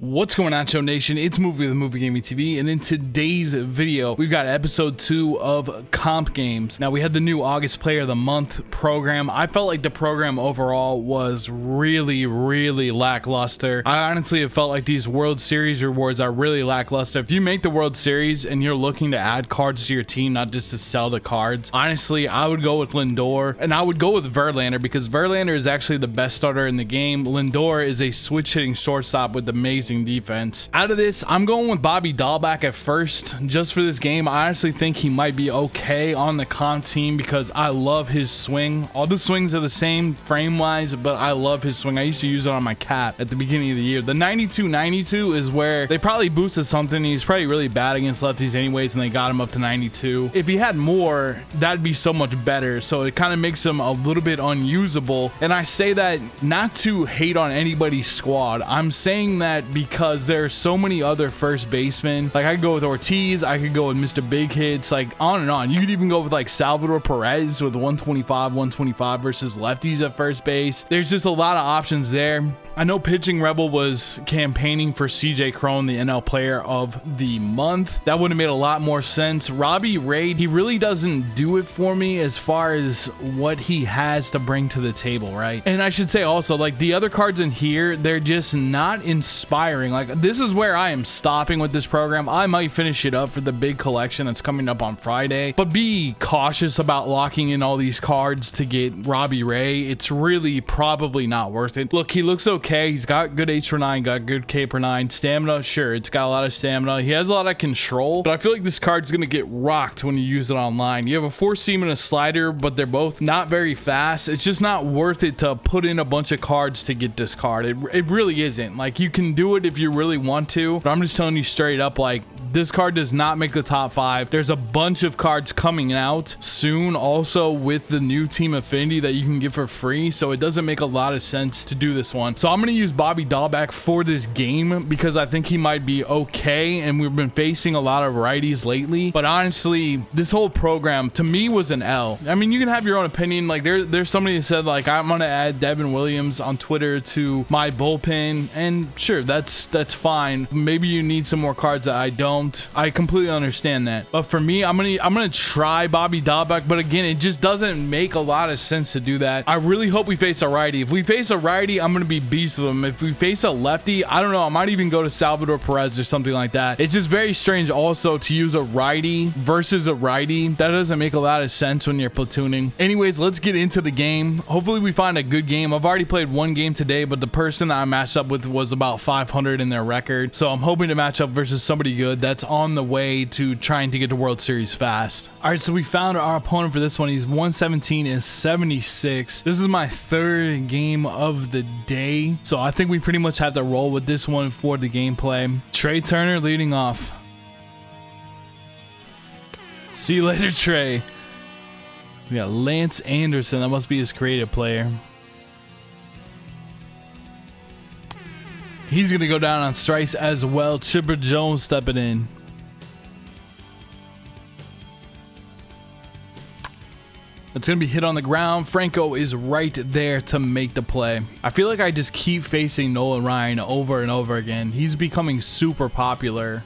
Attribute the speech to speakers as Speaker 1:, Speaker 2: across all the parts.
Speaker 1: What's going on, Show Nation? It's Movie with Movie Gaming TV, and in today's video, we've got episode 2 of Comp Games. Now, we had the new August Player of the Month program. I felt like the program overall was really lackluster. I honestly have felt like these World Series rewards are really lackluster. If you make the World Series and you're looking to add cards to your team, not just to sell the cards, honestly, I would go with Lindor, and I would go with Verlander because Verlander is actually the best starter in the game. Lindor is a switch-hitting shortstop with amazing defense. Out of this, I'm going with Bobby Dahlback at first just for this game. I honestly think he might be okay on the comp team because I love his swing. All the swings are the same frame wise, but I love his swing. I used to use it on my cat at the beginning of the year. The 92 is where they probably boosted something. He's probably really bad against lefties anyways, and they got him up to 92. If he had more, that'd be so much better. So it kind of makes him a little bit unusable, and I say that not to hate on anybody's squad. I'm saying that because there are so many other first basemen. Like, I could go with Ortiz, I could go with Mr. Big Hits, like on and on. You could even go with like Salvador Perez with 125 versus lefties at first base. There's just a lot of options there. I know Pitching Rebel was campaigning for CJ Cron, the NL Player of the Month. That would have made a lot more sense. Robbie Ray, he really doesn't do it for me as far as what he has to bring to the table, right? And I should say also, like, the other cards in here, they're just not inspiring. Like, this is where I am stopping with this program. I might finish it up for the big collection that's coming up on Friday, but be cautious about locking in all these cards to get Robbie Ray. It's really probably not worth it. Look, he looks okay. He's got good H per 9, got good K per 9. Stamina, sure, it's got a lot of stamina. He has a lot of control, but I feel like this card's gonna get rocked when you use it online. You have a 4-seam and a slider, but they're both not very fast. It's just not worth it to put in a bunch of cards to get this card. It really isn't. Like, you can do it if you really want to, but I'm just telling you straight up, like, this card does not make the top 5. There's a bunch of cards coming out soon also with the new Team Affinity that you can get for free, so it doesn't make a lot of sense to do this one. So I'm going to use Bobby Dahlback for this game because I think he might be okay, and we've been facing a lot of righties lately. But honestly, this whole program to me was an L. I mean, you can have your own opinion. Like, there's somebody that said, like, I'm going to add Devin Williams on Twitter to my bullpen, and sure, that's fine. Maybe you need some more cards that I don't. I completely understand that, but for me, I'm gonna try Bobby Dahlback, but again, it just doesn't make a lot of sense to do that. I really hope we face a righty. If we face a righty, I'm gonna be beast with him. If we face a lefty, I don't know, I might even go to Salvador Perez or something like that. It's just very strange also to use a righty versus a righty. That doesn't make a lot of sense when you're platooning. Anyways, let's get into the game. Hopefully we find a good game. I've already played one game today, but the person that I matched up with was about 500 in their record, so I'm hoping to match up versus somebody good that's on the way to trying to get to World Series fast. All right, so we found our opponent for this one. He's 117 and 76. This is my third game of the day, so I think we pretty much have to roll with this one for the gameplay. Trey Turner leading off. See you later, Trey. We got Lance Anderson. That must be his creative player. He's going to go down on strikes as well. Chipper Jones stepping in. It's going to be hit on the ground. Franco is right there to make the play. I feel like I just keep facing Nolan Ryan over and over again. He's becoming super popular.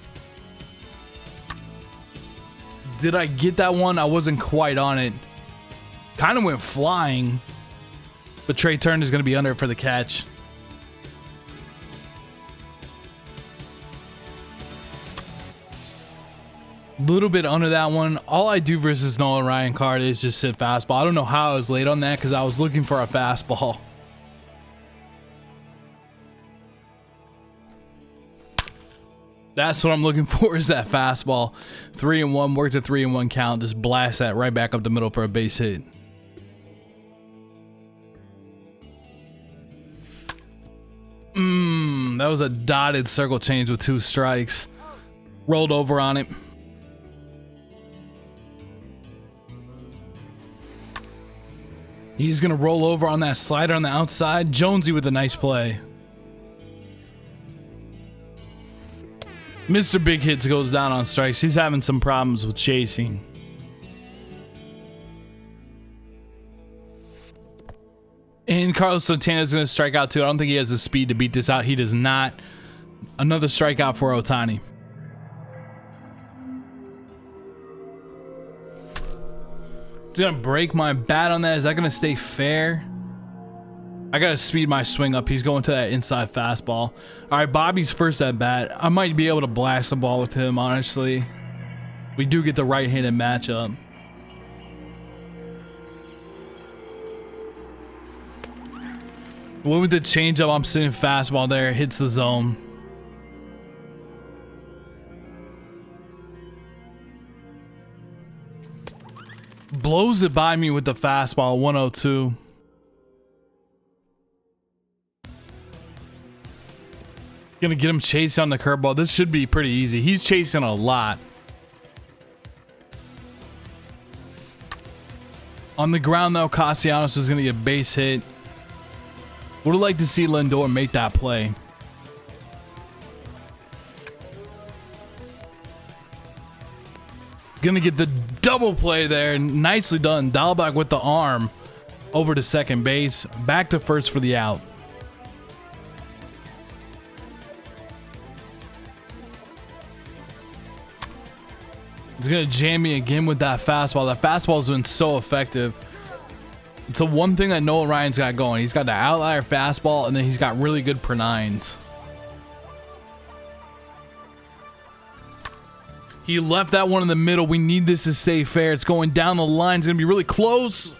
Speaker 1: Did I get that one? I wasn't quite on it. Kind of went flying. But Trey Turner is going to be under it for the catch. Little bit under that one. All I do versus Nolan Ryan card is just sit fastball. I don't know how I was late on that because I was looking for a fastball. That's what I'm looking for, is that fastball. 3-1, worked a 3-1 count. Just blast that right back up the middle for a base hit. That was a dotted circle change with 2 strikes. Rolled over on it. He's going to roll over on that slider on the outside. Jonesy with a nice play. Mr. Big Hits goes down on strikes. He's having some problems with chasing. And Carlos Santana is going to strike out too. I don't think he has the speed to beat this out. He does not. Another strikeout for Ohtani. It's gonna break my bat on that. Is that gonna stay fair? I gotta speed my swing up. He's going to that inside fastball. All right, Bobby's first at bat. I might be able to blast the ball with him, honestly. We do get the right-handed matchup. What with the changeup, I'm sitting fastball there. Hits the zone. Blows it by me with the fastball, 102. Gonna get him chasing on the curveball. This should be pretty easy. He's chasing a lot. On the ground though, Castellanos is gonna get a base hit. Would have liked to see Lindor make that play. Gonna get the double play there. Nicely done. Dalbec with the arm over to second base. Back to first for the out. He's gonna jam me again with that fastball. That fastball's been so effective. It's the one thing that Nolan Ryan's got going. He's got the outlier fastball, and then he's got really good per-nines. He left that one in the middle. We need this to stay fair. It's going down the line. It's gonna be really close.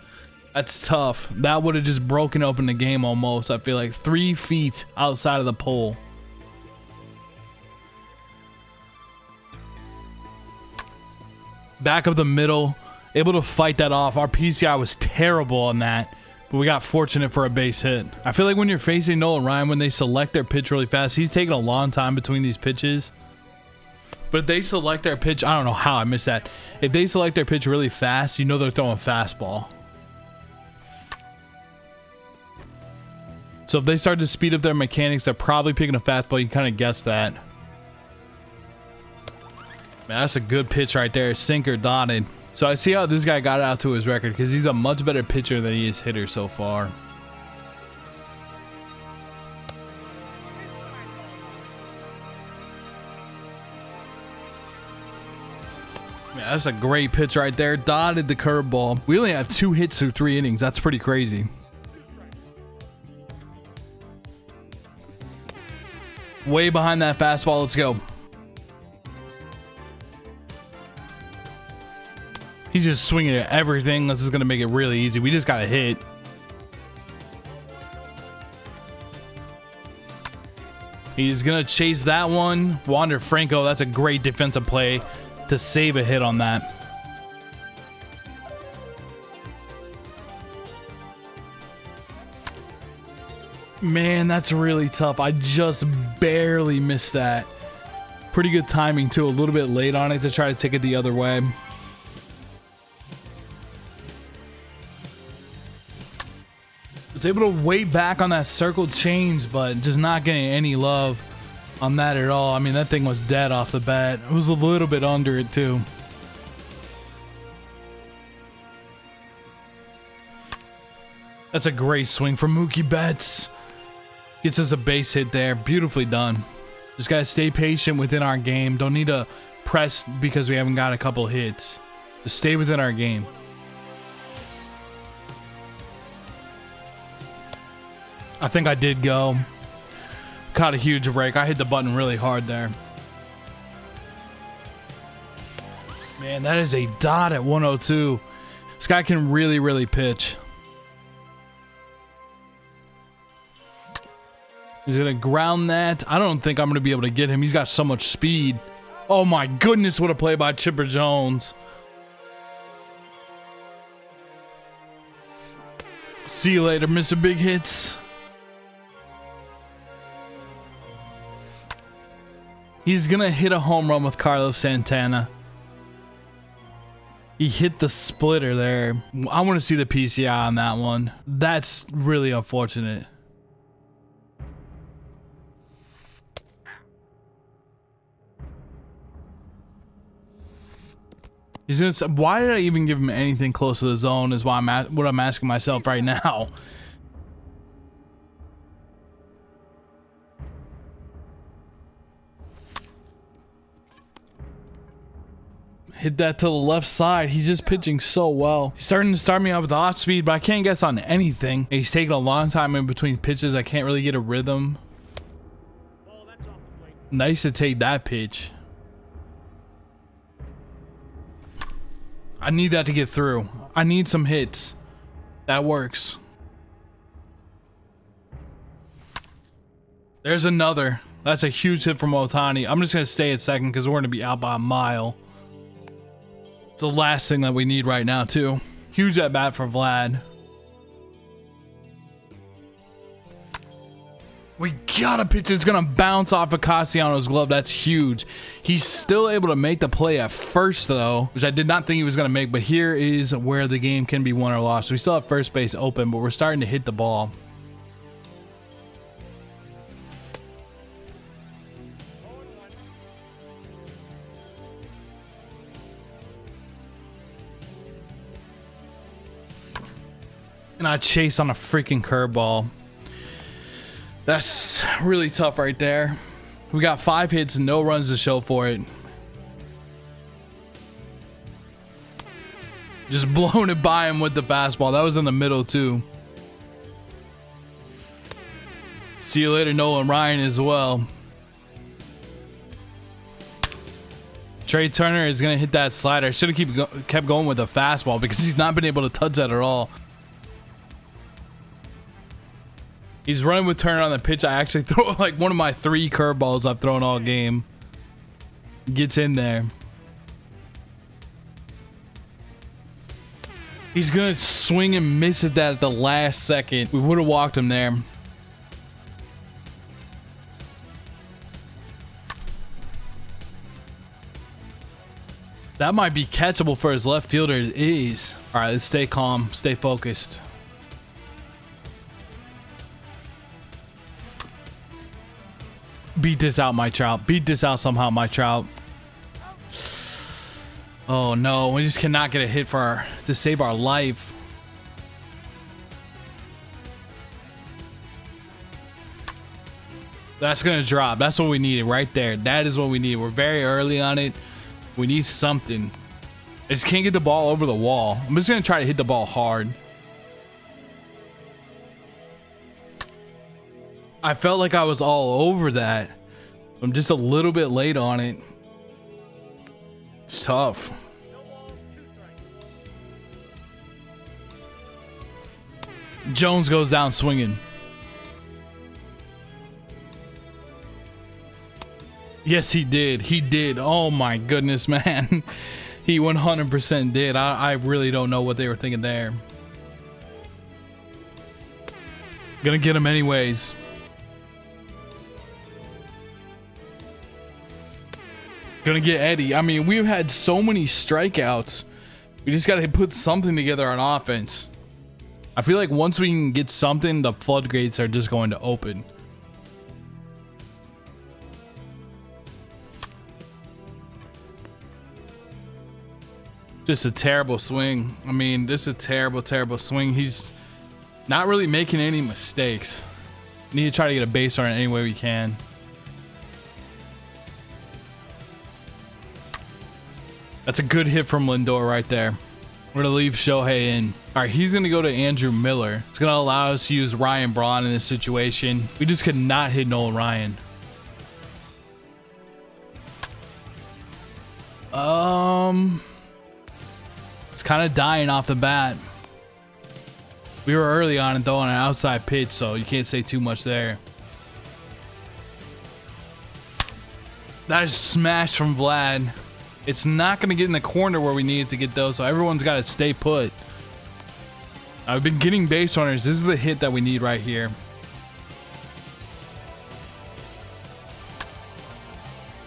Speaker 1: That's tough. That would have just broken open the game almost. I feel like 3 feet outside of the pole. Back of the middle, able to fight that off. Our PCI was terrible on that, but we got fortunate for a base hit. I feel like when you're facing Nolan Ryan, when they select their pitch really fast, he's taking a long time between these pitches. But if they select their pitch, I don't know how I missed that. If they select their pitch really fast, you know they're throwing fastball. So if they start to speed up their mechanics, they're probably picking a fastball. You kind of guess that. Man, that's a good pitch right there. Sinker dotted. So I see how this guy got out to his record because he's a much better pitcher than he is hitter so far. Man, that's a great pitch right there. Dotted the curveball. We only have 2 hits through 3 innings. That's pretty crazy. Way behind that fastball. Let's go. He's just swinging at everything. This is going to make it really easy. We just got to hit. He's going to chase that one. Wander Franco, that's a great defensive play to save a hit on that. Man, that's really tough. I just barely missed that. Pretty good timing too. A little bit late on it to try to take it the other way. Was able to wait back on that circle change, but just not getting any love on that at all. I mean, that thing was dead off the bat. It was a little bit under it too. That's a great swing from Mookie Betts. Gets us a base hit there. Beautifully done. Just gotta stay patient within our game. Don't need to press because we haven't got a couple hits. Just stay within our game. I think I did go. Caught a huge break. I hit the button really hard there. Man, that is a dot at 102. This guy can really, really pitch. He's going to ground that. I don't think I'm going to be able to get him. He's got so much speed. Oh my goodness, what a play by Chipper Jones. See you later, Mr. Big Hits. He's going to hit a home run with Carlos Santana. He hit the splitter there. I want to see the PCI on that one. That's really unfortunate. He's gonna say, why did I even give him anything close to the zone is what I'm asking myself right now. Hit that to the left side. He's just pitching so well. He's starting to start me out with off speed, but I can't guess on anything. He's taking a long time in between pitches. I can't really get a rhythm. Nice to take that pitch. I need that to get through. I need some hits. That works. There's another. That's a huge hit from Ohtani. I'm just going to stay at second because we're going to be out by a mile. It's the last thing that we need right now, too. Huge at bat for Vlad. We got a pitch. It's going to bounce off of Castellanos' glove. That's huge. He's still able to make the play at first, though, which I did not think he was going to make. But here is where the game can be won or lost. We still have first base open, but we're starting to hit the ball. And I chase on a freaking curveball. That's really tough right there. We got 5 hits and no runs to show for it. Just blowing it by him with the fastball. That was in the middle too. See you later, Nolan Ryan as well. Trey Turner is going to hit that slider. Should have kept going with the fastball because he's not been able to touch that at all. He's running with Turner on the pitch. I actually throw like one of my 3 curveballs I've thrown all game. Gets in there. He's going to swing and miss at that at the last second. We would have walked him there. That might be catchable for his left fielder. It is. All right, let's stay calm. Stay focused. Beat this out, my Trout. Beat this out somehow, my Trout. Oh no, we just cannot get a hit for to save our life. That's gonna drop. That's what we needed right there. That is what we need. We're very early on it. We need something. I just can't get the ball over the wall. I'm just gonna try to hit the ball hard. I felt like I was all over that. I'm just a little bit late on it. It's tough. Jones goes down swinging. Yes, he did. He did. Oh my goodness, man. He 100% did. I really don't know what they were thinking there. Gonna get him anyways. Gonna get Eddie. I mean, we've had so many strikeouts. We just gotta put something together on offense. I feel like once we can get something, the floodgates are just going to open. Just a terrible swing. I mean, this is a terrible, terrible swing. He's not really making any mistakes. Need to try to get a base runner any way we can. That's a good hit from Lindor right there. We're going to leave Shohei in. All right, he's going to go to Andrew Miller. It's going to allow us to use Ryan Braun in this situation. We just could not hit Nolan Ryan. It's kind of dying off the bat. We were early on and throwing an outside pitch, so you can't say too much there. That is smashed from Vlad. It's not going to get in the corner where we need it to get those, so everyone's got to stay put. I've been getting base runners. This is the hit that we need right here.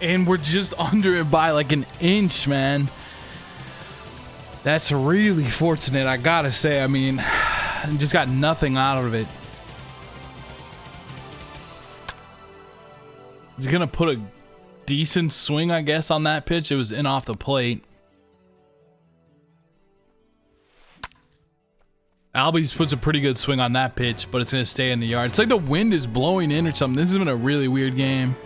Speaker 1: And we're just under it by like an inch, man. That's really fortunate, I gotta say. I mean, I just got nothing out of it. He's gonna put a decent swing, I guess, on that pitch. It was in off the plate. Albies puts a pretty good swing on that pitch, but it's gonna stay in the yard. It's like the wind is blowing in or something. This has been a really weird game.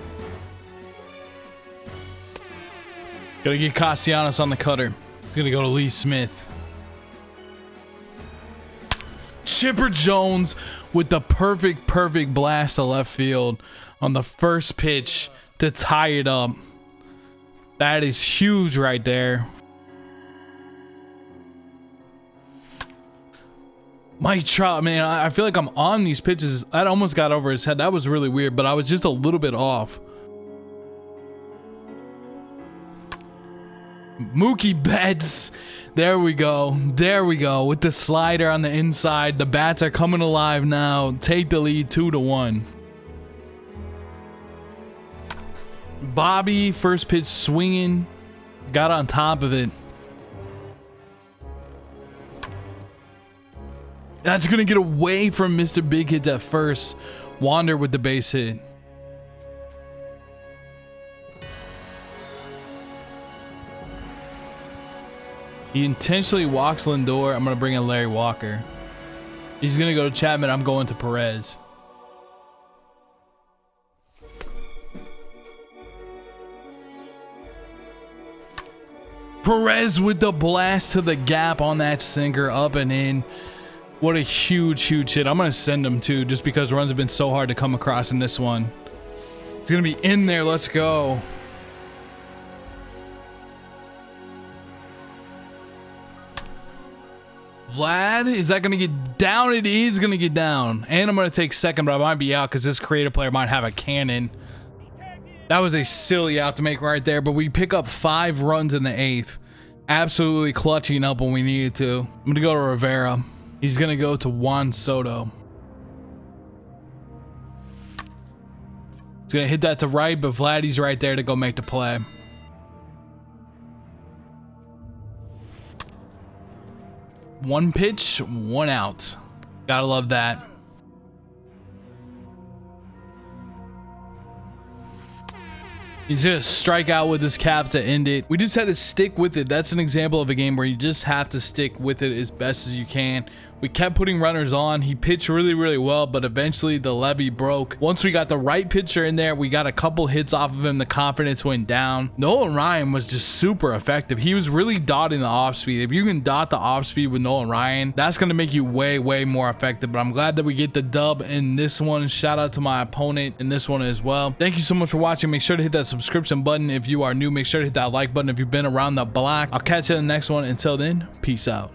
Speaker 1: Gotta get Castellanos on the cutter. Gonna go to Lee Smith. Chipper Jones with the perfect blast to left field on the first pitch to tie it up. That is huge right there. Mike Trout, man, I feel like I'm on these pitches. That almost got over his head. That was really weird, but I was just a little bit off. Mookie Betts. There we go. There we go. With the slider on the inside. The bats are coming alive now. Take the lead 2-1. Bobby, first pitch swinging. Got on top of it. That's going to get away from Mr. Big Hits at first. Wander with the base hit. He intentionally walks Lindor. I'm going to bring in Larry Walker. He's going to go to Chapman. I'm going to Perez. Perez with the blast to the gap on that sinker, up and in. What a huge hit. I'm going to send him too, just because runs have been so hard to come across in this one. It's going to be in there. Let's go. Vlad, is that going to get down? It is going to get down. And I'm going to take second, but I might be out because this creative player might have a cannon. That was a silly out to make right there, but we pick up 5 runs in the 8th. Absolutely clutching up when we needed to. I'm going to go to Rivera. He's going to go to Juan Soto. He's going to hit that to right, but Vladdy's right there to go make the play. One pitch, 1 out. Gotta love that. He's gonna strike out with his cap to end it. We just had to stick with it. That's an example of a game where you just have to stick with it as best as you can. We kept putting runners on. He pitched really well, but eventually the levee broke. Once we got the right pitcher in there, we got a couple hits off of him. The confidence went down. Nolan Ryan was just super effective. He was really dotting the off speed. If you can dot the off speed with Nolan Ryan, that's going to make you way more effective. But I'm glad that we get the dub in this one. Shout out to my opponent in this one as well. Thank you so much for watching. Make sure to hit that subscription button if you are new. Make sure to hit that like button if you've been around the block. I'll catch you in the next one. Until then, peace out.